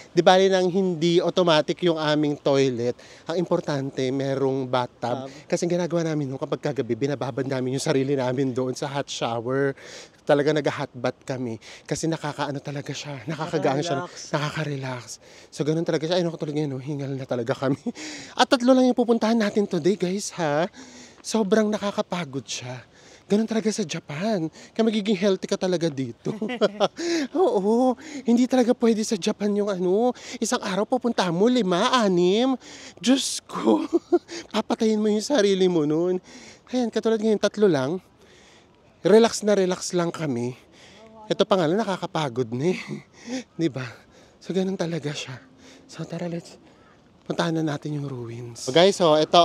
di bali nang hindi automatic yung aming toilet. Ang importante, merong bathtub. Kasi ginagawa namin kapag kagabi, binababad namin yung sarili namin doon sa hot shower. Talaga nag-hot bath kami. Kasi nakakaano talaga siya, nakakagaan siya, nakaka-relax. So ganun talaga siya. Ay, nakatulog ngayon, hingal na talaga kami. At 3 lang yung pupuntahan natin today, guys, Sobrang nakakapagod siya. Ganun talaga sa Japan. Kaya magiging healthy ka talaga dito. Oo. Hindi talaga pwede sa Japan yung isang araw pupunta mo, 5, 6. Diyos ko. Papatayin mo yung sarili mo nun. Ayan, katulad ngayon, 3 lang. Relax na relax lang kami. Ito pa nga lang, nakakapagod na eh. Diba? So, ganun talaga siya. So, tara, let's puntahan na natin yung ruins. So guys, ito,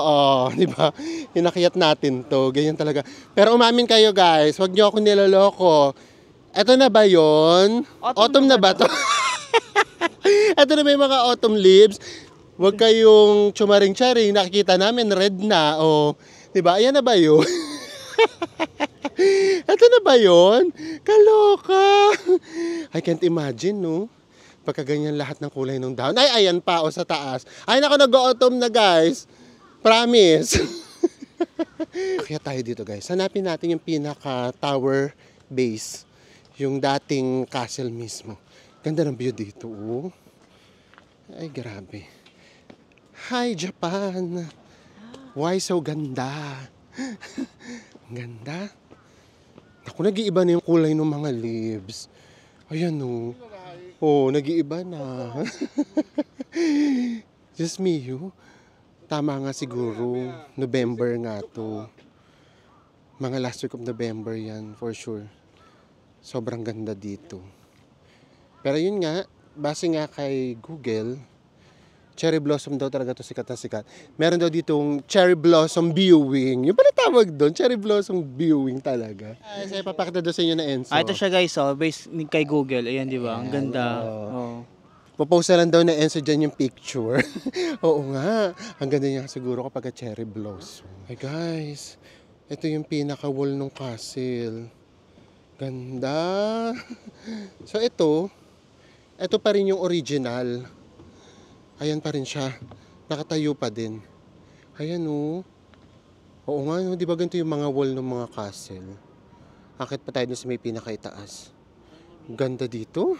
di ba? Inakyat natin to. Ganyan talaga. Pero umamin kayo, guys. Huwag niyo ako niloloko. Ito na ba yon? Autumn na ba to? Ito na may mga autumn leaves. Huwag kayong chumaring-charing. Nakikita namin, red na. Di ba? Ayan na ba yun? Ito na ba yun? Kaloka. I can't imagine, no? Pagkaganyan lahat ng kulay ng dahon. Ay, ayan pa, sa taas. Ay, naku, nag-autumn na, guys. Promise. Kaya tayo dito, guys. Hanapin natin yung pinaka-tower base. Yung dating castle mismo. Ganda ng view dito, Ay, grabe. Hi, Japan. Why so ganda? Ganda. Naku, nag-iiba na yung kulay ng mga leaves. Ayan, nag-iiba na. Just me, Tama nga siguro. November nga to. Mga last week of November yan, for sure. Sobrang ganda dito. Pero yun nga, base nga kay Google, cherry blossom daw talaga to, sikat na sikat. Meron daw ditong cherry blossom viewing. Yung pala tawag doon, cherry blossom viewing talaga. Ay, saya papakita doon sa inyo na Enzo. Ito siya, guys, based kay Google. Ayan, di ba? Ang ganda. Popost na lang daw na Enzo dyan yung picture. Oo nga. Ang ganda niya siguro kapag cherry blossom. Hey guys, ito yung pinaka-wall ng castle. Ganda. So ito pa rin yung original. Ayan pa rin siya. Nakatayo pa din. Ayan Oo nga, di ba ganito yung mga wall ng mga castle? Akit pa tayo dun sa may pinakaitaas. Ganda dito.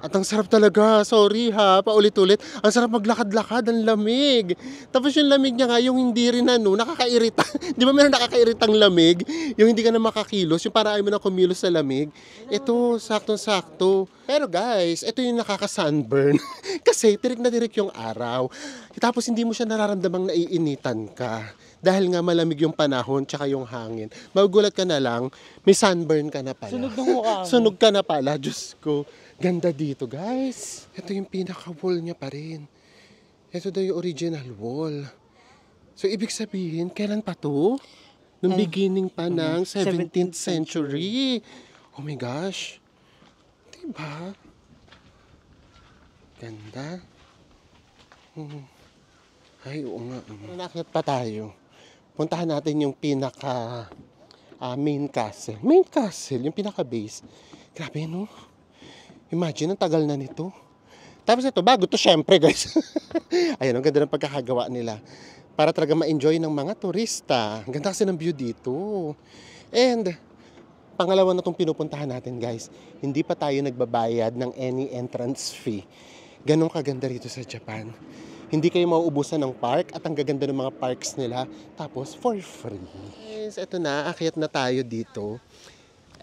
At ang sarap talaga, sorry ha, paulit-ulit. Ang sarap maglakad-lakad, ang lamig. Tapos yung lamig niya nga, yung hindi rin nakakairita. Di ba meron nakakairitang lamig? Yung hindi ka na makakilos, yung para ayaw mo na kumilos sa lamig. Ito, saktong-sakto. Pero guys, ito yung nakaka-sunburn. Kasi tirik na tirik yung araw. Tapos hindi mo siya nararamdamang naiinitan ka. Dahil nga malamig yung panahon, tsaka yung hangin. Magugulat ka na lang, may sunburn ka na pala. Sunog ng mukha mo. Sunog ka na pala, Diyos ko. Ganda dito, guys. Ito yung pinaka-wall niya pa rin. Ito daw yung original wall. So, ibig sabihin, kailan pa to? Nung beginning pa ng 17th century. Oh my gosh. Diba? Ganda. Ay, oo nga. Nakakit pa tayo. Puntahan natin yung pinaka main castle. Main castle, yung pinaka base. Grabe, no? Imagine, ang tagal na nito. Tapos ito, bago to syempre, guys. Ayan, ang ganda ng pagkakagawa nila. Para talaga ma-enjoy ng mga turista. Ang ganda kasi ng view dito. And, pangalawa na itong pinupuntahan natin, guys. Hindi pa tayo nagbabayad ng any entrance fee. Ganon kaganda rito sa Japan. Hindi kayo mauubusan ng park at ang gaganda ng mga parks nila. Tapos, for free. Guys, eto na. Akyat na tayo dito.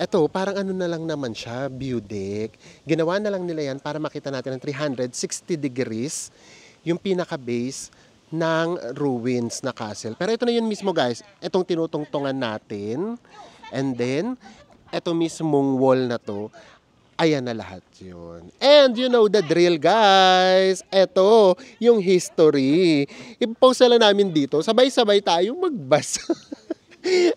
Ito, parang ano na lang naman siya, view deck. Ginawa na lang nila yan para makita natin ng 360 degrees yung pinaka-base ng ruins na castle. Pero ito na yun mismo, guys. Itong tinutungtungan natin. And then, ito mismong wall na to. Ayan na lahat yun. And you know the drill, guys. Ito, yung history. I-post na lang namin dito. Sabay-sabay tayong magbasa.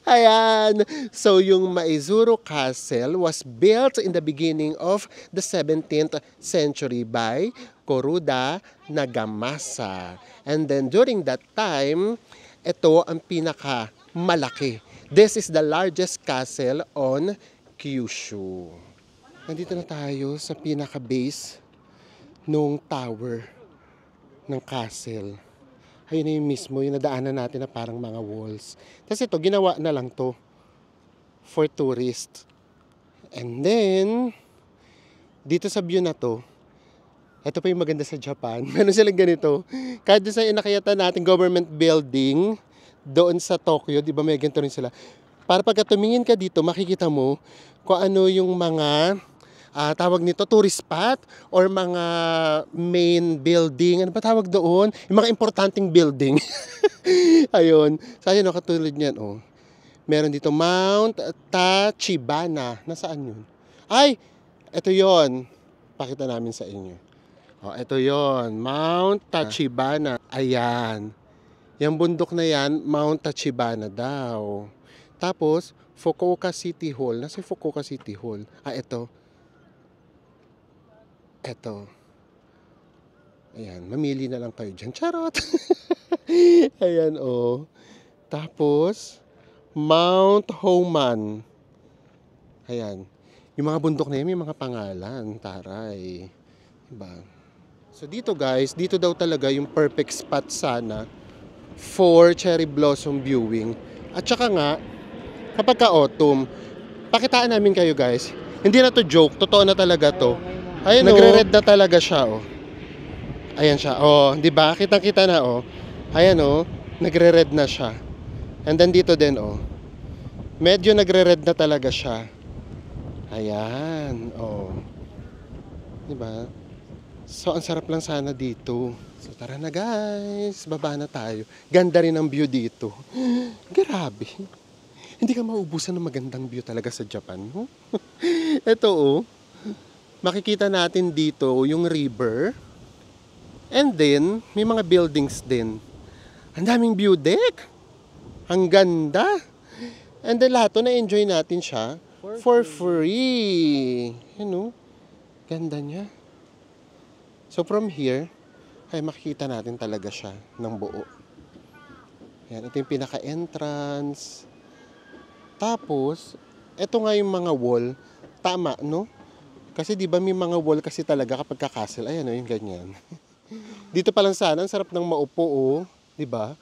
Ayan. So, yung Maizuru Castle was built in the beginning of the 17th century by Koruda Nagamasa. And then, during that time, ito ang pinakamalaki. This is the largest castle on Kyushu. Nandito na tayo sa pinaka-base nung tower ng castle. Ayun na yung mismo, yung nadaanan natin na parang mga walls. Tapos ito, ginawa na lang to for tourists. And then, dito sa view na to, ito pa yung maganda sa Japan. Meron silang ganito. Kahit doon sa inakayatan natin government building, doon sa Tokyo, di ba may ganito rin sila. Para pagka tumingin ka dito, makikita mo kung ano yung mga tawag nito, tourist spot or mga main building. Ano ba tawag doon? Yung mga importanteng building. Ayun. So, ayun, katulad niyan, oh. Meron dito Mount Tachibana. Nasaan yun? Ay, ito yon. Pakita namin sa inyo. Oh, ito yon. Mount Tachibana. Ayan. Yung bundok na yan, Mount Tachibana daw. Tapos, Fukuoka City Hall. Nasa Fukuoka City Hall? Ito. Eto. Ayan, mamili na lang kayo dyan. Charot! Ayan, oh. Tapos, Mount Homan. Ayan. Yung mga bundok na yan, may mga pangalan. Taray. Diba? So, dito guys, dito daw talaga yung perfect spot sana for cherry blossom viewing. At saka nga, kapag ka-autumn, pakitaan namin kayo guys. Hindi na to joke, totoo na talaga to. Ayun, nagre-red na talaga siya, oh. Ayan siya, oh, 'di ba? Kitang-kita na, oh. Ayan, oh, nagre-red na siya. And then dito din, oh. Medyo nagre-red na talaga siya. Ayan, oh. 'Di ba? So, ang sarap lang sana dito. So, tara na, guys. Baba na tayo. Ganda rin ang view dito. Grabe. Hindi ka maubusan ng magandang view talaga sa Japan, no? Ito, oh. Makikita natin dito yung river. And then, may mga buildings din. Ang daming view deck. Ang ganda. And then lahat to na-enjoy natin siya for free. You know, ganda niya. So from here, ay makikita natin talaga siya ng buo. Yan, ito yung pinaka-entrance. Tapos, ito nga yung mga wall. Tama, no? Kasi di ba may mga wall kasi talaga kapag ka-castle, ayan o, yung ganyan. Dito pa lang sana, ang sarap ng maupo, oh. Di ba?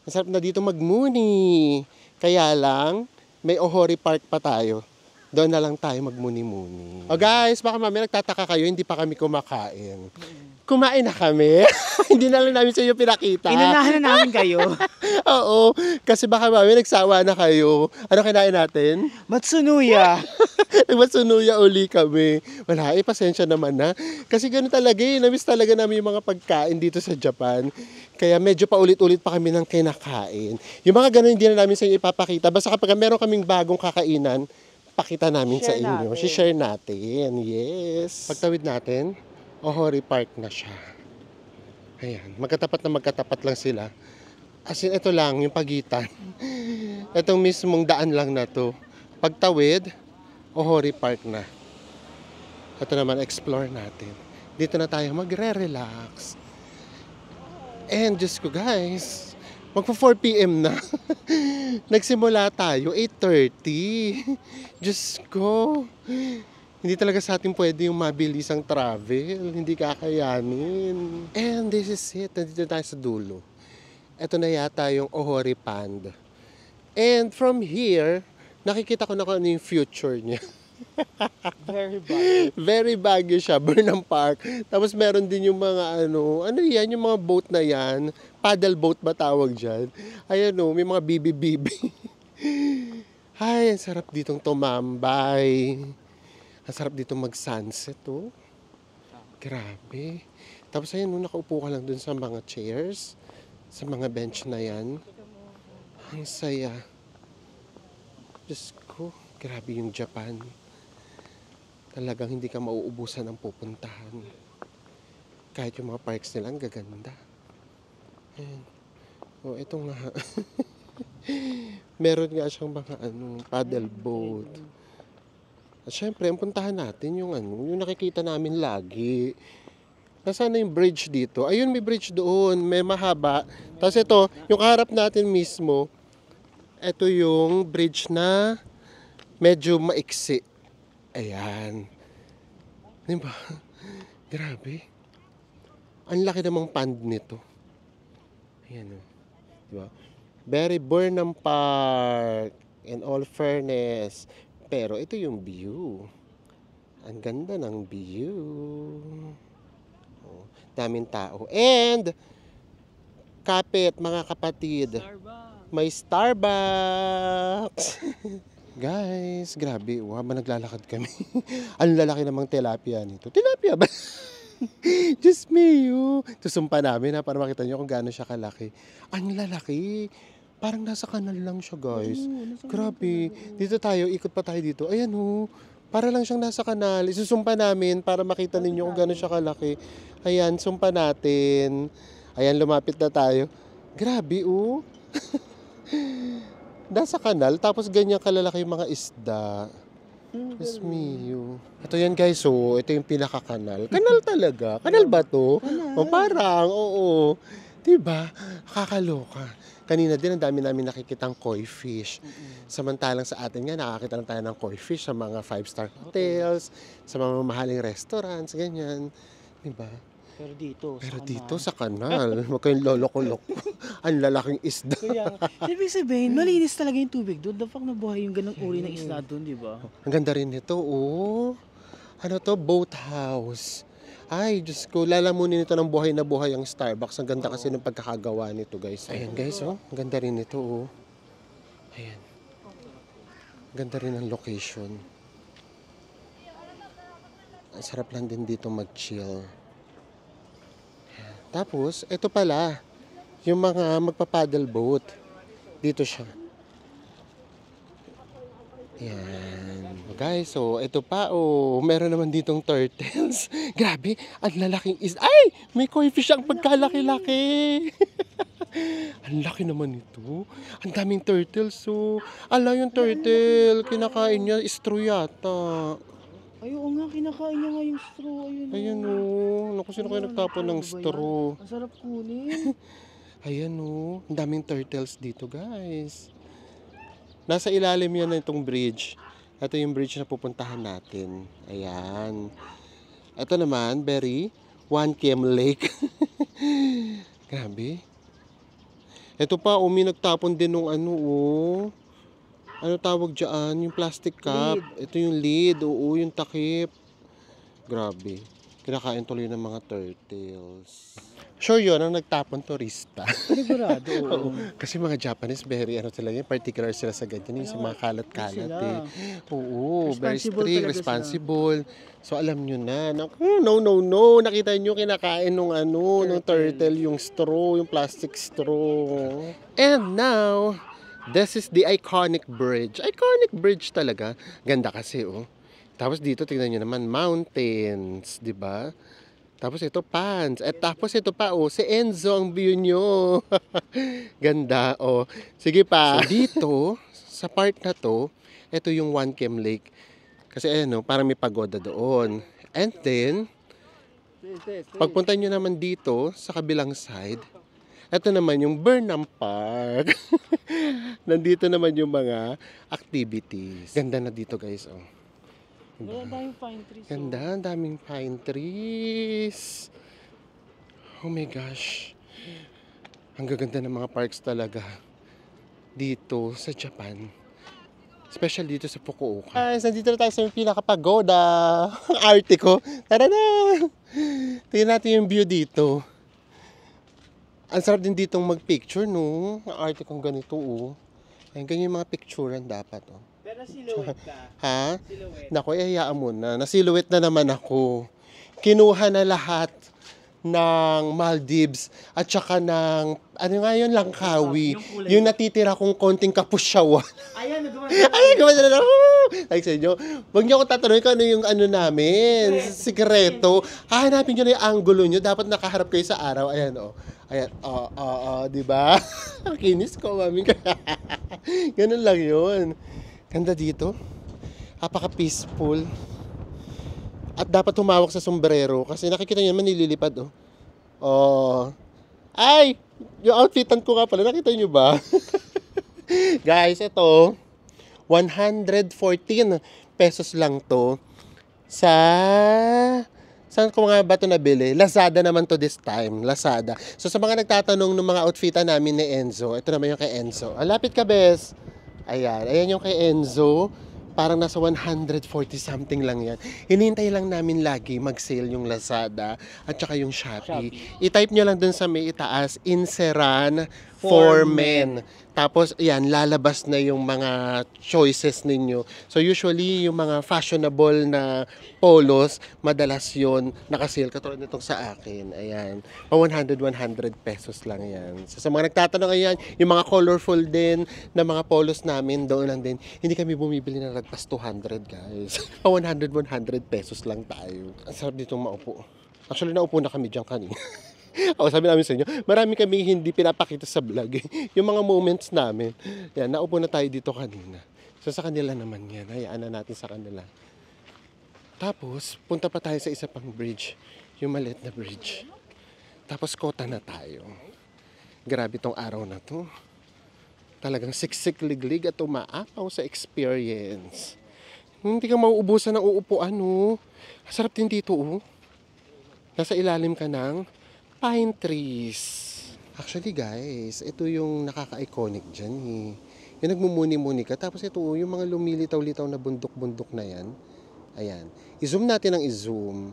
Ang sarap na dito magmuni. Kaya lang, may Ohori Park pa tayo. Doon na lang tayo magmuni-muni. O guys, baka mamaya nagtataka kayo, hindi pa kami kumakain. Kumain na kami. Hindi na lang namin sa inyo pinakita. Inunahan na namin kayo. Oo, kasi baka mamaya nagsawa na kayo. Ano kinain natin? Matsunuya. Nagmasunuya uli kami. Wala, pasensya naman na. Kasi gano'n talaga namiss talaga namin yung mga pagkain dito sa Japan. Kaya medyo paulit-ulit pa kami ng kinakain. Yung mga gano'n hindi na namin sa inyo ipapakita. Basta kapag meron kaming bagong kakainan, pakita namin sa inyo. Share natin. Yes. Pagtawid natin, Ohori Park na siya. Ayan, magkatapat lang sila. As in, ito lang, yung pagitan. Itong mismong daan lang na to. Pagtawid, Ohori Park na. Ito naman, explore natin. Dito na tayo magre-relax. And, Diyos ko guys, magpa 4 PM na. Nagsimula tayo, 8:30. Diyos ko. Hindi talaga sa atin pwede yung mabilisang travel. Hindi kakayanin. And this is it. Nandito tayo sa dulo. Ito na yata yung Ohori Pond. And from here, nakikita ko na kung ano yung future niya. Very bad. Very bagyo siya, Burnham Park. Tapos meron din yung mga ano yan, yung mga boat na yan. Paddle boat ba tawag dyan? Ayan may mga bibi-bibi. Ay, ang sarap ditong tumambay. Ang sarap dito mag-sunset, oh. Grabe. Tapos ayun, nakaupo ka lang dun sa mga chairs, sa mga bench na yan. Ang saya. Diyos ko, grabe yung Japan. Talagang hindi ka mauubusan ng pupuntahan. Kahit yung mga parks nila, ang gaganda. Ayan. Oh, ito nga. Meron nga siyang mga paddle boat. At syempre, ang puntahan natin yung yung nakikita namin lagi. Nasaan na yung bridge dito? Ayun, may bridge doon, may mahaba. Tapos ito, yung kaharap natin mismo, ito yung bridge na medyo maiksi. Ayan. Diba? Grabe. Ang laki namang pond nito. Ayan o. Diba? Very Burnham Park. In all fairness. Pero ito yung view. Ang ganda ng view. Oh, daming tao. And, kapit mga kapatid. May Starbucks. Guys, grabe. Habang naglalakad kami. Ang lalaki namang tilapia nito. Tilapia ba? Just me, oh. Susumpa namin para makita nyo kung gaano siya kalaki. Ang lalaki. Parang nasa kanal lang siya, guys. Grabe. Dito tayo, ikot pa tayo dito. Ayan, para lang siyang nasa kanal. Isusumpa namin para makita ninyo kung gano'n siya kalaki. Ayan, sumpa natin. Ayan, lumapit na tayo. Grabe, nasa kanal, tapos ganyan kalalaki yung mga isda. Diyos mio. Ito yan, guys, ito yung pinaka-kanal. Kanal talaga. Kanal ba to? O parang, oo. Diba? Kakaloka. Kanina din, ang dami namin nakikitang koi fish. Samantalang sa atin nga, nakakita lang tayo ng koi fish sa mga 5-star hotels, sa mga mahaling restaurants, ganyan. Diba? Pero dito sa kanal, huwag kayong loloko-loko. Ang lalaking isda. Kaya, ibig sabihin, malinis talaga yung tubig doon. Dapat nabuhay yung ganong uri ng isda doon, di ba? Ang ganda rin nito, Ano to? Boat house. Ay, Diyos ko, lalamunin nito ng buhay na buhay ang Starbucks. Ang ganda kasi ng pagkakagawa nito, guys. Ayan, guys, Ang ganda rin nito, Ayan. Ang ganda rin ang location. Ang sarap lang din dito mag-chill. Ayan. Tapos, ito pala, yung mga magpa-paddle boat. Dito siya. Ayan. Guys, ito pa, meron naman ditong turtles. Grabe, ang lalaking Ay! May koi fish ang pagkalaki-laki. Ang laki naman ito. Ang daming turtles, Ala, yung turtle, kinakain niya, straw yata. Ay, oo nga, kinakain niya nga yung straw. Ayan, Naku, sino kayo nagtapon ng straw? Ang sarap kunin. Ayan, ang daming turtles dito, guys. Nasa ilalim yan na itong bridge. Ito yung bridge na pupuntahan natin. Ayan. Ito naman, Wankiem Lake. Grabe. Ito pa, may nagtapon din nung Ano tawag dyan? Yung plastic cup. Lid. Ito yung lid. Oo, yung takip. Grabe. Kinakain tuloy ng mga turtles. Sure yun, ang nagtapon turista. Sigurado, Oo. Kasi mga Japanese, very ano talaga, particular sila sa ganyan. Yung sa mga kalat-kalat sila. eh. Oo, very Responsible strict, talaga responsible. So alam nyo na, no. Nakita nyo kinakain nung nung turtle, yung straw, yung plastic straw. And now, this is the iconic bridge. Iconic bridge talaga. Ganda kasi oh. Tapos dito tingnan nyo naman, mountains, di ba? Tapos ito pants. At tapos ito pa oh, si Enzo ang view nyo. Ganda oh. Sige pa. So dito, sa part na to, ito yung One Chem Lake. Kasi ano, parang may pagoda doon. And then, pagpunta nyo naman dito, sa kabilang side, ito naman yung Burnham Park. Nandito naman yung mga activities. Ganda na dito guys oh. Wala tayong pine trees. Ganda, ang daming pine trees. Oh my gosh. Ang gaganda ng mga parks talaga dito sa Japan. Especially dito sa Fukuoka. Guys, nandito na tayo sa pinaka-pagoda. Ang arte ko. Tara na! Tingnan natin yung view dito. Ang sarap din ditong mag-picture, no? Ang arte kong ganito, oh. Ayan, ganyan yung mga picturean dapat, oh. Pero silhouette ka. Ha? Silhouette. Naku, hayaan mo na. Nasiluwit na naman ako. Kinuha na lahat ng Maldives at saka ng, ano nga yun, Langkawi. Yung kulay. Yung natitira kong konting kapusyawan. Ayan, nagawa Ay, gumanda na. Like sa inyo, huwag niyo ako tatanungin kung ano yung ano namin, sikreto. Hahanapin niyo na yung angulo niyo. Dapat nakaharap kayo sa araw. Ayan, oh. Ayan, di ba? Kinis ko, mami. Ganun lang yun. Ganda dito. Napaka-peaceful. At dapat humawak sa sombrero kasi nakikita niyo naman nililipad, oh. Oh. Ay! Yung outfitan ko nga pala, nakita niyo ba? Guys, ito, 114 pesos lang to sa... Saan ko nga ba ito nabili? Lazada naman to this time. Lazada. So sa mga nagtatanong ng mga outfitan namin ni Enzo, ito naman yung kay Enzo. Lapit ka, bes. Ayan yung kay Enzo. Parang nasa 140 something lang yan. Hinihintay lang namin lagi mag-sale yung Lazada at saka yung Shopee. I-type nyo lang dun sa may itaas, Inseran for men. Tapos, yan, lalabas na yung mga choices ninyo. So, usually, yung mga fashionable na polos, madalas yun nakasale. Katulad nitong sa akin. Ayan. 100 pesos lang yan. So, sa mga nagtatanong, ayan, yung mga colorful din na mga polos namin, doon lang din. Hindi kami bumibili ng lagpas 200, guys. 100 pesos lang tayo. Ang sarap ditong maupo. Actually, naupo na kami dyan kanina. Ako sabi namin sa inyo, marami kami hindi pinapakita sa vlog. Yung mga moments namin. Yan, naupo na tayo dito kanina. So sa kanila naman yan. Hayaan na natin sa kanila. Tapos, punta pa tayo sa isa pang bridge. Yung maliit na bridge. Tapos kota na tayo. Grabe tong araw na to. Talagang siksik liglig at umaapaw sa experience. Hindi ka mauubusan ng uupuan, oh. Sarap din dito, oh. Nasa ilalim ka ng pine trees. Actually guys, ito yung nakaka-iconic dyan eh. Yung nagmumuni-muni ka. Tapos ito yung mga lumilitaw-litaw na bundok-bundok na yan. Ayan. I-zoom natin ang i-zoom.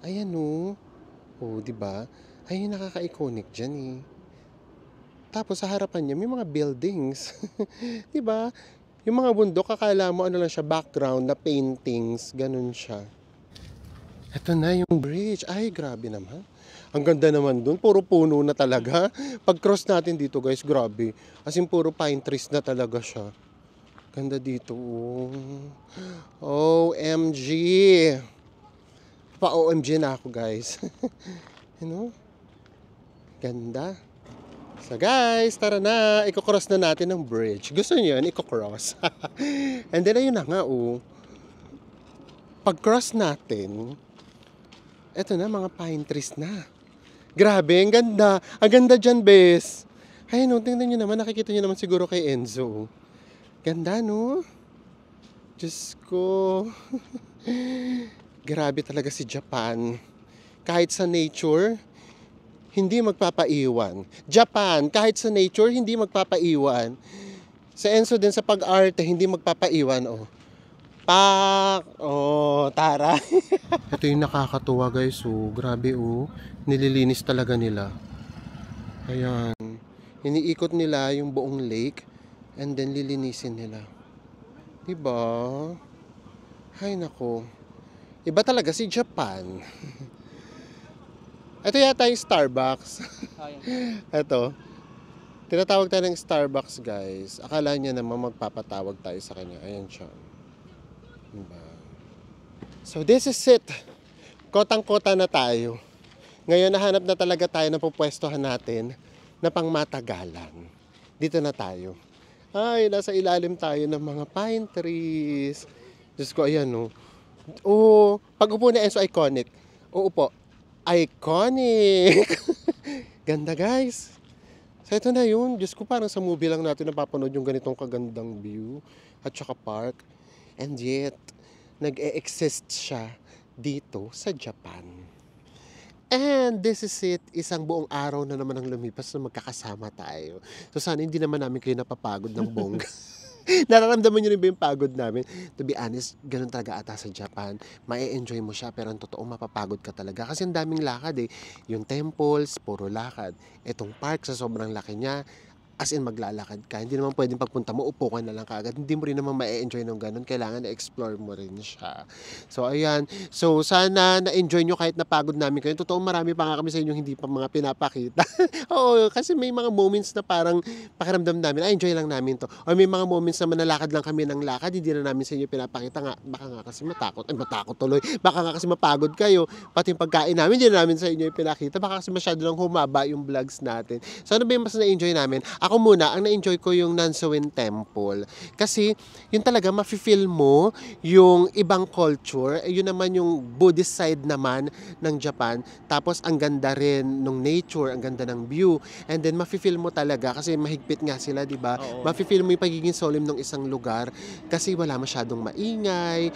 Ayan o. Oh, diba? Ayun yung nakaka-iconic dyan eh. Tapos sa harapan niya may mga buildings. Diba? Yung mga bundok, akala mo ano lang siya, background na paintings. Ganun siya. Ito na yung bridge. Ay, grabe naman. Ang ganda naman dun. Puro puno na talaga. Pag-cross natin dito guys, grabe. As in, puro pine trees na talaga siya. Ganda dito. OMG. Pa-OMG na ako guys. You know? Ganda. So guys, tara na. Iko-cross na natin ang bridge. Gusto niyo yun? Iko-cross. And then ayun na nga Pag-cross natin, eto na, mga pine trees na. Grabe, ang ganda. Ang ganda dyan, bes. Ayun, tingnan nyo naman. Nakikita nyo naman siguro kay Enzo. Ganda, no? Diyos ko. Grabe talaga si Japan. Kahit sa nature, hindi magpapaiwan. Japan, kahit sa nature, hindi magpapaiwan. Si Enzo din sa pag-arte, hindi magpapaiwan, oh. Pak! Oh, tara. Ito yung nakakatuwa guys, oh. Grabe, oh. Nililinis talaga nila. Ayan. Iniikot nila yung buong lake and then lilinisin nila. Diba? Hay nako. Iba talaga si Japan. Ito yata yung Starbucks. Ito. Tinatawag tayo ng Starbucks guys. Akala niya naman magpapatawag tayo sa kanya. Ayan siya. Diba? So this is it. Kotang-kota na tayo. Ngayon nahanap na talaga tayo na pupwestohan natin na pangmatagalan. Dito na tayo. Ay, nasa ilalim tayo ng mga pine trees. Diyos ko, ayan o. Oh, pag upo na Enzo, iconic. Oo po. Iconic! Ganda guys. So ito na yun. Diyos ko, parang sa movie lang natin napapanood yung ganitong kagandang view at saka park. And yet, nag-e-exist siya dito sa Japan. And this is it. Isang buong araw na naman ang lumipas na magkakasama tayo. So sana hindi naman namin kayo napapagod ng bongga. Nararamdaman nyo rin ba yung pagod namin? To be honest, ganun talaga ata sa Japan. Mai-enjoy mo siya pero ang totoo mapapagod ka talaga. Kasi ang daming lakad eh. Yung temples, puro lakad. Etong park sa sobrang laki niya, as in maglalakad ka. Hindi naman pwedeng pagpunta mo, upo ka na lang kaagad. Hindi mo rin naman ma-enjoy ng ganun. Kailangan na-explore mo rin siya. So, ayan. So, sana na-enjoy nyo kahit napagod namin kayo. Totoo, marami pa nga kami sa inyo hindi pa mga pinapakita. Oo, kasi may mga moments na parang pakiramdam namin, enjoy lang namin to. O may mga moments na manalakad lang kami ng lakad, hindi na namin sa inyo pinapakita nga. Baka nga kasi matakot. Ay, matakot tuloy. Baka nga kasi mapagod kayo. Pati yung pagkain namin, hindi na namin sa inyo pinakita. Baka kasi masyado lang humaba yung vlogs natin. So, ano ba yung mas na-enjoy namin? Ako muna, ang na-enjoy ko yung Nansoen Temple. Kasi, yun talaga, mafe-feel mo yung ibang culture. Yun naman yung Buddhist side naman ng Japan. Tapos, ang ganda rin ng nature, ang ganda ng view. And then, mafe-feel mo talaga, kasi mahigpit nga sila, di ba? Mafe-feel mo yung pagiging solemn ng isang lugar. Kasi wala masyadong maingay.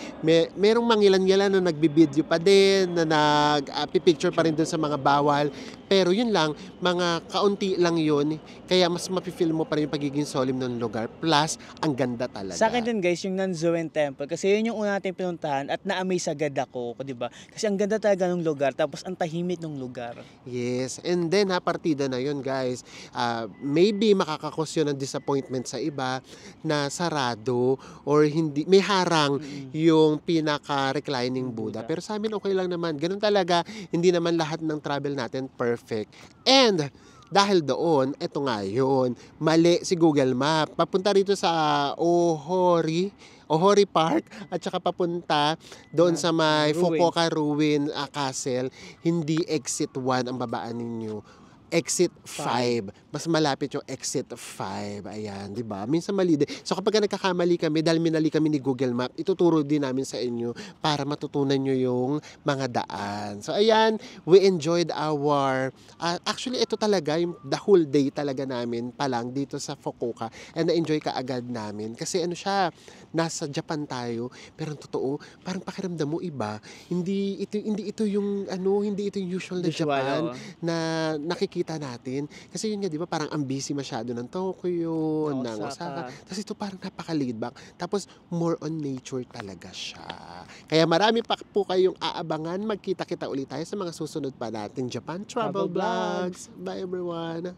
Merong mangilan-ngilan na nagbibideo pa din, na nag-picture pa rin dun sa mga bawal. Pero yun lang, mga kaunti lang yun. Kaya mas mafe-feel mo pa rin yung pagiging solemn ng lugar. Plus, ang ganda talaga. Sa akin din guys, yung Nansoen Temple. Kasi yun yung una natin pinuntahan at na-amaze agad ako, di ba? Kasi ang ganda talaga ng lugar, tapos ang tahimik ng lugar. Yes. And then, partida na yun, guys. Maybe makakakos yun ng disappointment sa iba na sarado or hindi, may harang yung pinaka-reclining Buddha. Pero sa amin, okay lang naman. Ganun talaga, hindi naman lahat ng travel natin perfect. And, dahil doon, eto nga yun, mali si Google Map. Papunta rito sa Ohori Park at saka papunta doon sa may Fukuoka Ruin Castle. Hindi exit 1 ang babaan ninyo. Exit 5. Mas malapit yung exit 5. Ayan, di ba? Minsan mali din. So kapag nagkakamali kami, dahil minali kami ni Google Map, ituturo din namin sa inyo para matutunan nyo yung mga daan. So ayan, we enjoyed our, actually ito talaga, yung the whole day talaga namin pa lang dito sa Fukuoka. And na-enjoy ka agad namin. Kasi ano siya, nasa Japan tayo, pero ang totoo, parang pakiramdam mo iba. Hindi ito yung usual na Japan na nakikita natin. Kasi yun nga, di ba, parang ang busy masyado ng Tokyo, ng Osaka. Tapos ito parang napaka-laid back. Tapos more on nature talaga siya. Kaya marami pa po kayong aabangan. Magkita-kita ulit tayo sa mga susunod pa nating Japan Travel Vlogs. Bye everyone!